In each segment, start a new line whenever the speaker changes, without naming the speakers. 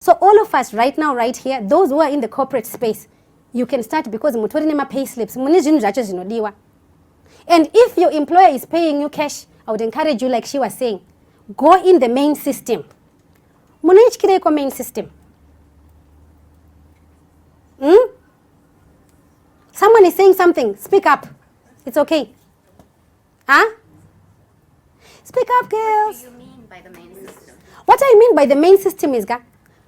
So all of us right now, right here, those who are in the corporate space, you can start because mutori nema pay slips. And if your employer is paying you cash, I would encourage you, like she was saying, go in the main system. Munaichikire ko main system. Someone is saying something. Speak up. It's okay. Huh? Speak up, girls.
What do you mean by the main system?
What I mean by the main system is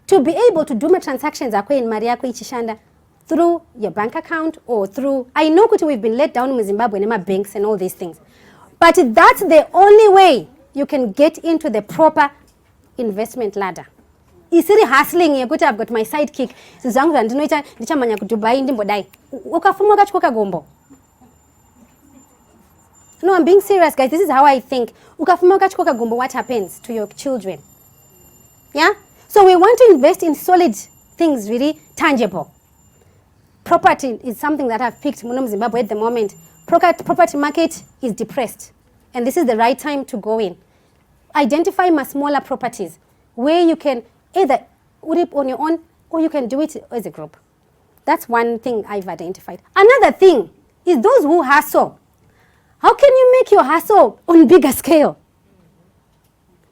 to be able to do my transactions in Mariako Ichishanda through your bank account or through, I know we've been let down in Zimbabwe and my banks and all these things. But that's the only way you can get into the proper investment ladder. Isiri hustling yekuti I've got my sidekick. Sizangu ndinoita ndichamanya ku Dubai ndimbodai. Ukafuma ukachikoka gombo. No, I'm being serious, guys. This is how I think. Ukafuma ukachikoka gombo, what happens to your children? Yeah? So we want to invest in solid things, really tangible. Property is something that I've picked Munom Zimbabwe at the moment. Property market is depressed. And this is the right time to go in. Identify my smaller properties where you can either put it on your own or you can do it as a group. That's one thing I've identified. Another thing is those who hustle. How can you make your hustle on bigger scale?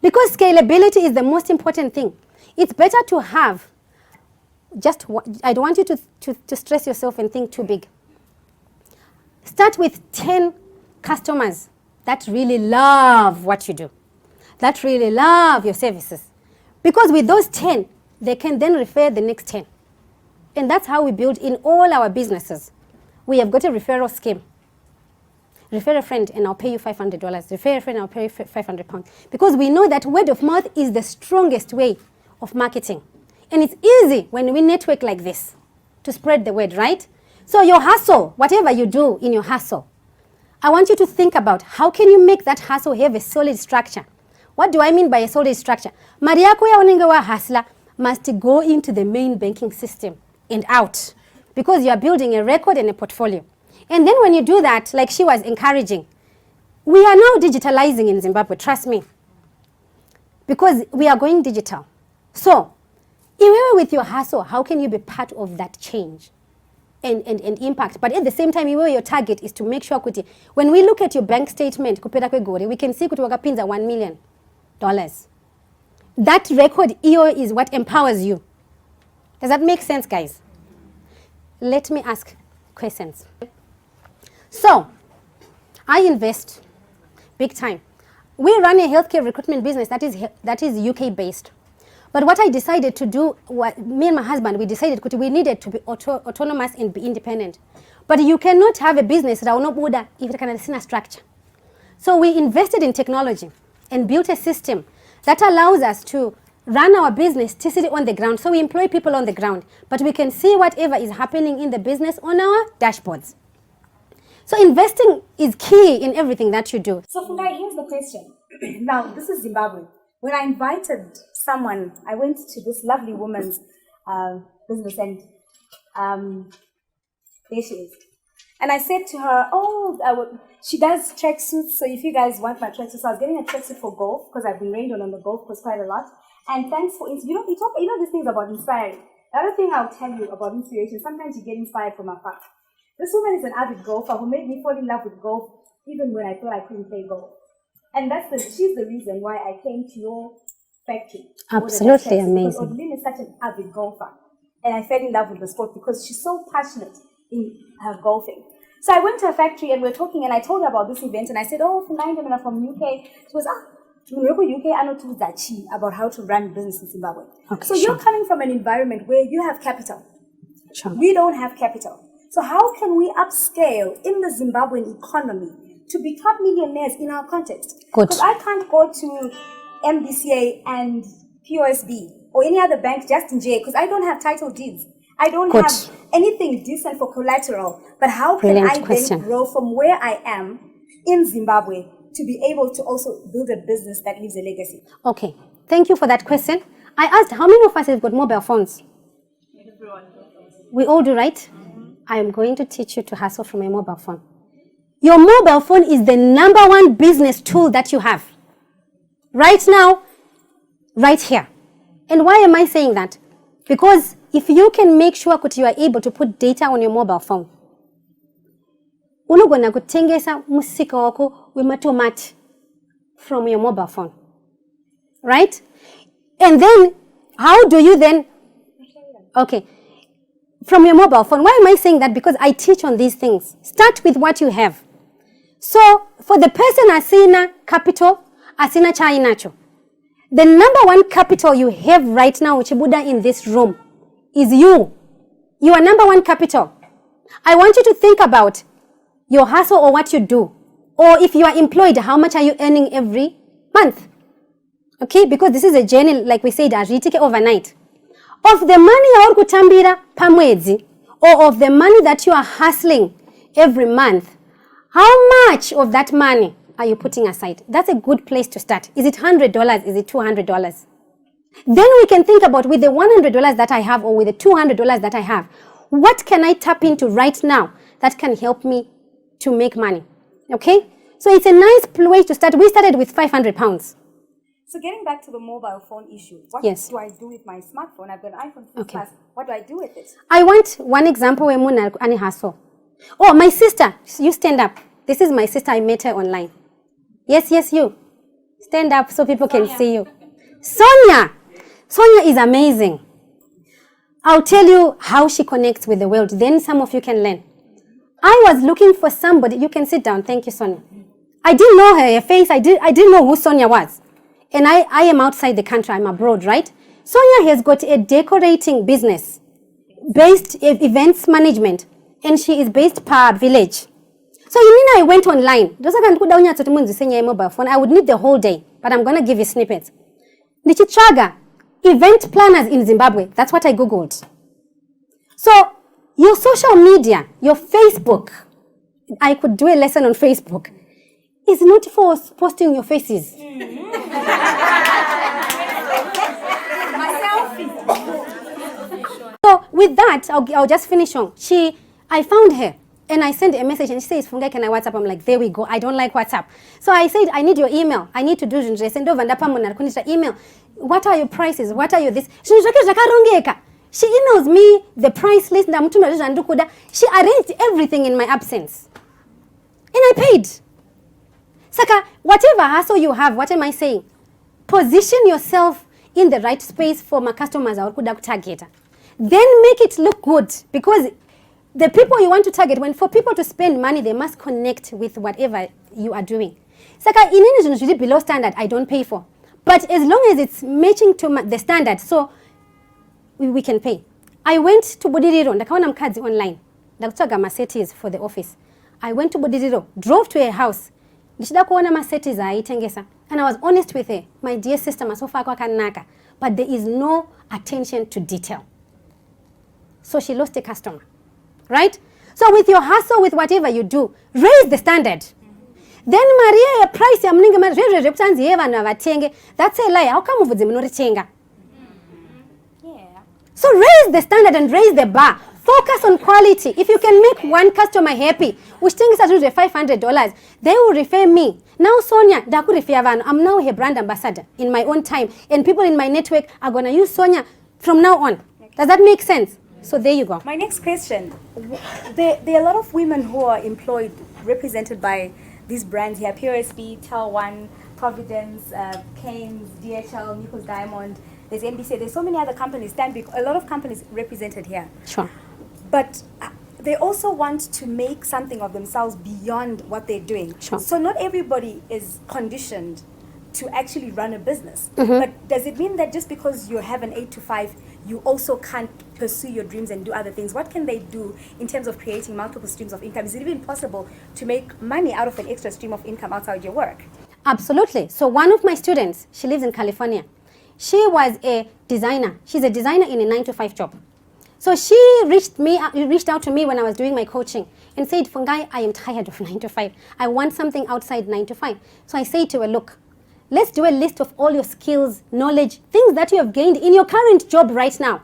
Because scalability is the most important thing. It's better to have I don't want you to stress yourself and think too big. Start with 10 customers that really love what you do, that really love your services. Because with those 10, they can then refer the next 10. And that's how we build in all our businesses. We have got a referral scheme. Refer a friend and I'll pay you $500. Refer a friend and I'll pay you £500. Because we know that word of mouth is the strongest way of marketing. And it's easy when we network like this to spread the word, right? So your hustle, whatever you do in your hustle, I want you to think about how can you make that hustle have a solid structure. What do I mean by a solid structure? Mariako ya onengewa hustler must go into the main banking system and out because you are building a record and a portfolio. And then when you do that, like she was encouraging, we are now digitalizing in Zimbabwe, trust me, because we are going digital. So, with your hustle, how can you be part of that change and impact? But at the same time, your target is to make sure kuti, when we look at your bank statement, we can see kuti wakapinza $1 million. That record is what empowers you. Does that make sense, guys? Let me ask questions. So, I invest big time. We run a healthcare recruitment business that is UK based. But what I decided to do, me and my husband, we decided we needed to be autonomous and be independent. But you cannot have a business if it cannot see a structure. So we invested in technology and built a system that allows us to run our business to sit on the ground. So we employ people on the ground, but we can see whatever is happening in the business on our dashboards. So investing is key in everything that you do.
So Fungai, here's the question. Now, this is Zimbabwe. When I invited someone, I went to this lovely woman's business and there she is. And I said to her, she does tracksuits, so if you guys want my tracksuit, so I was getting a tracksuit for golf because I've been rained on the golf course quite a lot. And thanks for, you know these things about inspiring. The other thing I'll tell you about inspiration, sometimes you get inspired from afar. This woman is an avid golfer who made me fall in love with golf even when I thought I couldn't play golf. And she's the reason why I came to your factory.
Absolutely amazing.
Because Odlin is such an avid golfer. And I fell in love with the sport because she's so passionate in her golfing. So I went to her factory and we're talking and I told her about this event and I said, from UK. She was, UK, I know about how to run business in Zimbabwe.
Okay,
so you're coming from an environment where you have capital.
Sure.
We don't have capital. So how can we upscale in the Zimbabwean economy to become millionaires in our context? Because I can't go to MBCA and POSB or any other bank just in J because I don't have title deeds. I don't have anything decent for collateral. But how can I then grow from where I am in Zimbabwe to be able to also build a business that leaves a legacy?
Okay. Thank you for that question. I asked how many of us have got mobile phones?
Everyone.
We all do, right? Mm-hmm. I am going to teach you to hustle from a mobile phone. Your mobile phone is the #1 business tool that you have. Right now, right here. And why am I saying that? Because if you can make sure that you are able to put data on your mobile phone, unogona kutengesa musika wako wematomati from your mobile phone. Right? And then, how do you then... Okay. From your mobile phone. Why am I saying that? Because I teach on these things. Start with what you have. So, for the person asina capital, asina chainacho. The number one capital you have right now, Chibuda, in this room, is you. You are number one capital. I want you to think about your hustle or what you do. Or if you are employed, how much are you earning every month? Okay, because this is a journey, like we said, overnight. Of the money ya kutambira pamwezi, or of the money that you are hustling every month, how much of that money are you putting aside? That's a good place to start. Is it $100? Is it $200? Then we can think about, with the $100 that I have or with the $200 that I have, what can I tap into right now that can help me to make money? Okay? So it's a nice way to start. We started with 500 pounds.
So getting back to the mobile phone issue, what
Yes.
do I do with my smartphone? I've got an iPhone 6
Okay.
Plus. What do I do with it?
I want one example where Muna ani hustle. Oh, my sister, you stand up. This is my sister. I met her online. Yes, you. Stand up so people can see you. Sonia is amazing. I'll tell you how she connects with the world. Then some of you can learn. I was looking for somebody. You can sit down. Thank you, Sonia. I didn't know her face. I didn't know who Sonia was. And I am outside the country. I'm abroad, right? Sonia has got a decorating business based events management. And she is based per village. So you mean I went online. Mobile phone. I would need the whole day. But I'm going to give you snippets. Nichitraga, event planners in Zimbabwe. That's what I Googled. So your social media, your Facebook, I could do a lesson on Facebook, is not for posting your faces. So with that, I'll just finish on. I found her and I sent a message and she says, Funga, can I WhatsApp? I'm like, there we go. I don't like WhatsApp. So I said, I need your email. I need to do email. What are your prices? What are your this? She emails me the price list. She arranged everything in my absence. And I paid. Saka, whatever hustle you have, what am I saying? Position yourself in the right space for my customers or target. Then make it look good, because the people you want to target, for people to spend money, they must connect with whatever you are doing. Saka, in any below standard, I don't pay for. But as long as it's matching to the standard, so we can pay. I went to Budiriro, ndakaona mkazi online. Ndakutaga masetis for the office. I went to Budiriro, drove to a house. Ndishida kuona masetis aitengesa. And I was honest with her. My dear sister, masofa kwa kanaka. But there is no attention to detail. So she lost a customer. Right? So with your hustle, with whatever you do, raise the standard. Then Maria, price ya mninga reputanzi eva na vatenge. That's a lie. How come uvuzi minorechenga?
Yeah.
So raise the standard and raise the bar. Focus on quality. If you can make one customer happy, which thing is at $500, they will refer me. Now Sonia, I'm now her brand ambassador in my own time. And people in my network are going to use Sonia from now on. Does that make sense? So there you go.
My next question. There are a lot of women who are employed, represented by these brands here. POSB, Tel One, Providence, Keynes, DHL, Nichols Diamond. There's NBC. There's so many other companies. A lot of companies represented here.
Sure.
But they also want to make something of themselves beyond what they're doing.
Sure.
So not everybody is conditioned to actually run a business. But does it mean that just because you have an 8 to 5, you also can't pursue your dreams and do other things? What can they do in terms of creating multiple streams of income? Is it even possible to make money out of an extra stream of income outside your work? Absolutely.
So one of my students, she lives in California. She was a designer. She's a designer in a 9 to 5 job. So she reached out to me when I was doing my coaching and said, Fungai, I am tired of 9 to 5. I want something outside 9 to 5. So I say to her, look, let's do a list of all your skills, knowledge, things that you have gained in your current job right now.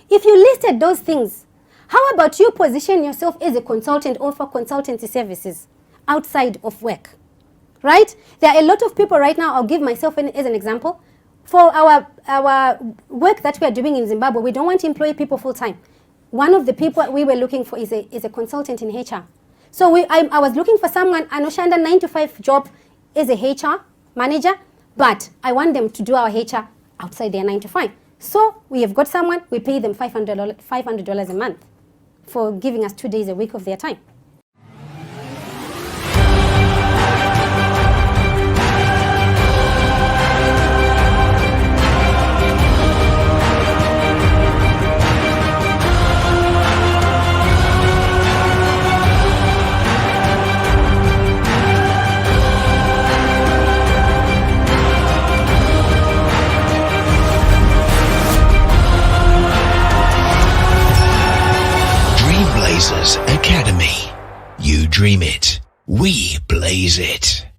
If you listed those things, how about you position yourself as a consultant or for consultancy services outside of work? Right? There are a lot of people right now, I'll give myself as an example, For our work that we are doing in Zimbabwe, we don't want to employ people full time. One of the people we were looking for is a consultant in HR. So I was looking for someone, Anoshanda 9-to-5 job as a HR manager, but I want them to do our HR outside their 9-to-5. So we have got someone, we pay them $500 a month for giving us 2 days a week of their time.
Academy. You dream it, we blaze it.